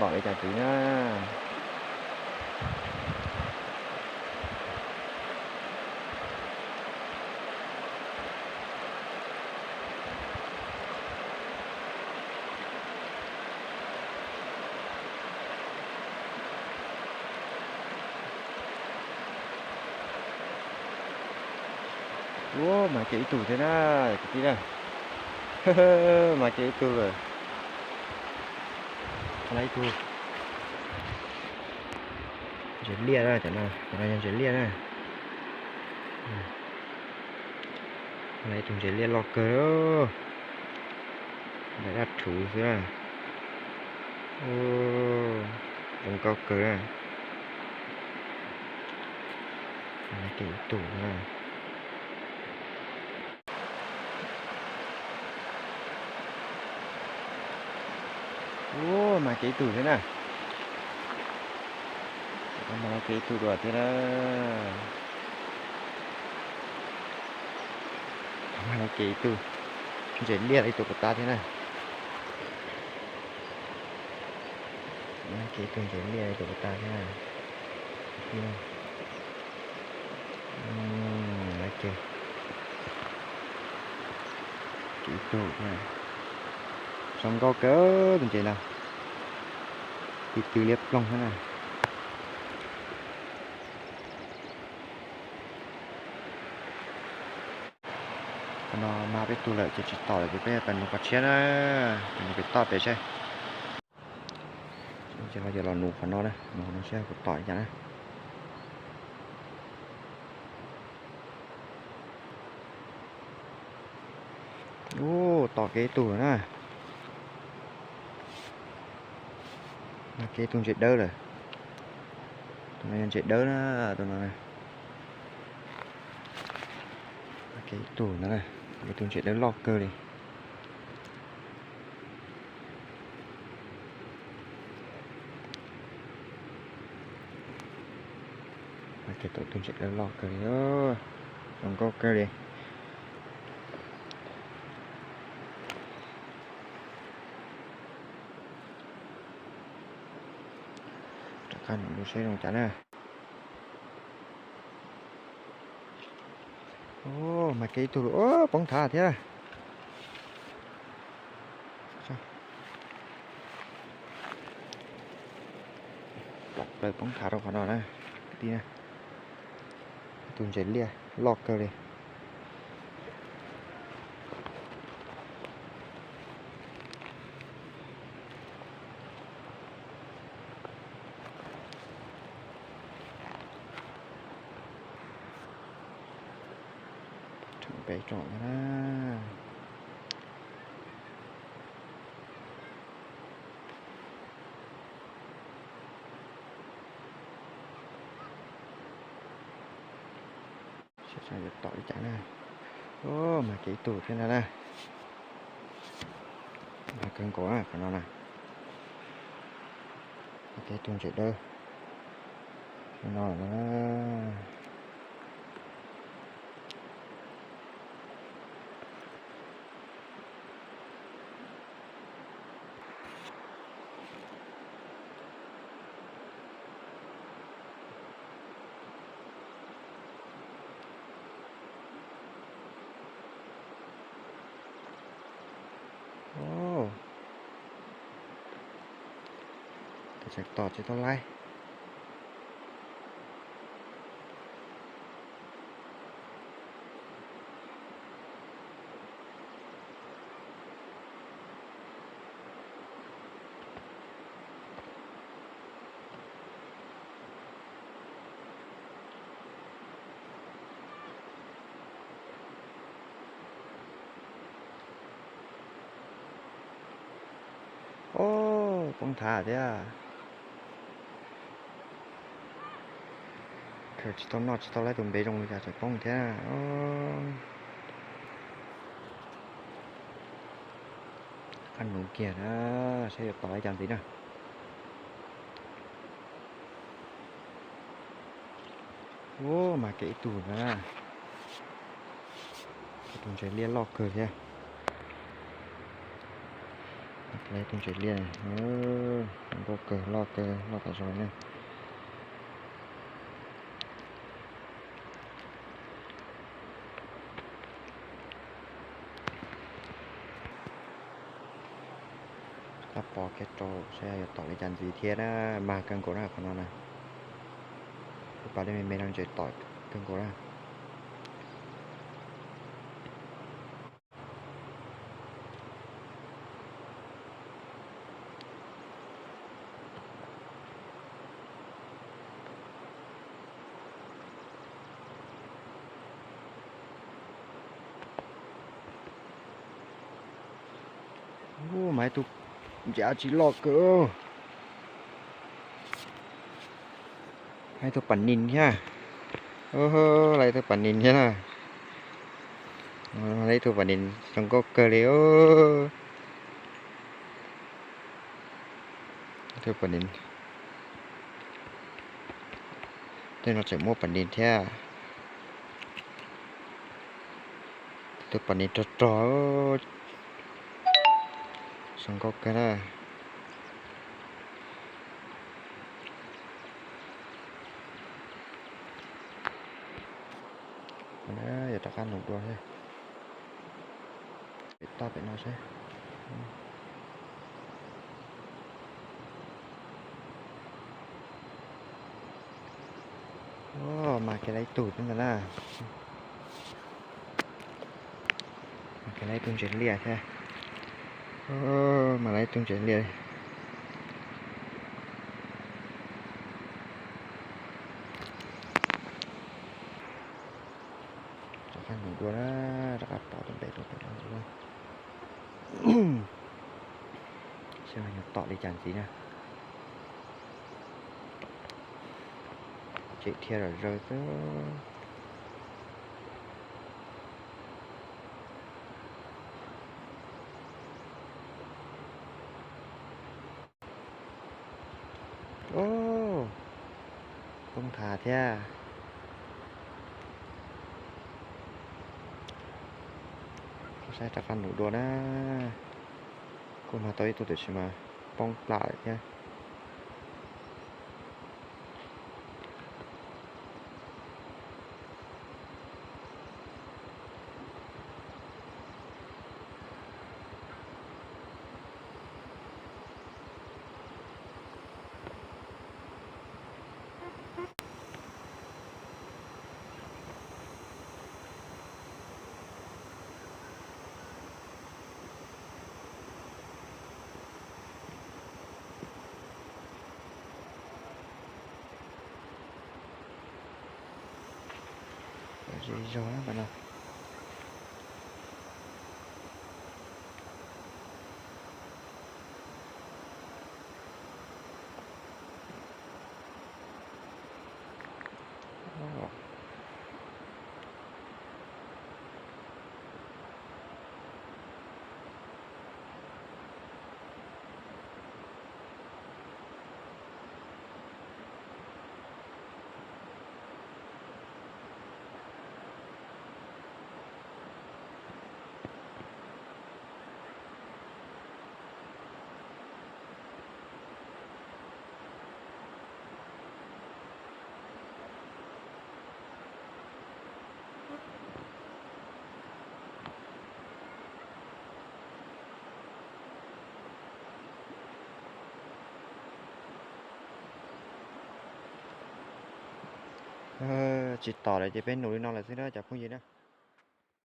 tỏi để chả tí nha. Wow, mà cái tủ thế nào, cái tí này. Mà cái tủ rồi. Lấy tủ. Chuyển lia ra chẳng nào, chuyển lia này. Lấy tủ chuyển lia locker đó. Để đặt thủ ra. Ô, giống cao cờ này. Lấy cái tủ này. Ô, mà cái tủ thế nào. Mà cái tủ đỏ thế nào. Mà cái tủ chuyển lia lấy tủ của ta thế này. Cái tủ chuyển lia lấy tủ của ta thế này. Ok. Cái tủ này. Xong có cỡ từng chị nào. Thì từ liếp lông thế này. Nó mà biết tu lợi chỉ tỏ lại cái phần một cái chén á, một cái to bé chơi. Chỉ là giờ là nụ phần nó đây, nó sẽ có tỏi nhá này. Ô, tỏi cái tủ nữa. Cái tủ chết đỡ rồi. Tụi này chết đỡ nữa, tụi này. Cái tủ nữa này, cái tủ chết đỡ locker đi. Cái tủ chết đỡ locker đi ơi. Không có cơ đi. Chắc hẳn nó sẽ không chán à. Ô, mà cái tủ, ô, bóng thả thế à. Bọc lại bóng thả đâu phải nào này. Tí nè. Tủ chết lia, locker đi. Bé trộn ra. Sẽ được tỏi chả này. Ô, mà cái tủ thế này nè. Mà cân có à, phải nó này. Cái tủ chạy đơ. Nó là ô, tôi sẽ tỏ cho tôi like. Ô, con thả thế à. Thôi chỉ tao lấy tụi bé trong nhà chạy bông thế à. Ô, ăn nụ kia đó sẽ được tỏi chẳng tí nào. Ô, mà cái tủ đó là cái tủ chạy lia locker thế. Lấy tủ chạy lia này. Ô, có lo cả rồi nè cặp bỏ cái trâu xe tỏi lấy chăn gì thế đó mà cần cố ra còn nó này bà đây mình đang chơi tỏi cần cố ra máy tụ giá chỉ lo cơ máy tụ bản nín nha lại tụ bản nín nha lấy tụ bản nín trong có cơ liễu tụ bản nín đây nó sẽ mua bản nín theo tụ bản nín trò xong có cái này đó giờ ta ăn lục rồi thôi ta phải nói sẽ mà cái lấy tụt nữa là cái lấy tung chuyển lìa thế mà lấy tung chuyển lìa chắc ăn lục rồi đó chắc ăn bỏ tầm bể rồi xem mình tọt đi chán gì nè chị thiệt rồi rơi tới không thả thế sẽ chắc ăn đủ đùa đó cô mà tới tôi chỉ mà bong lại nha gì rồi đó bạn nào chỉ tỏ lại chỉ bên núi non là thế đó chả không gì đâu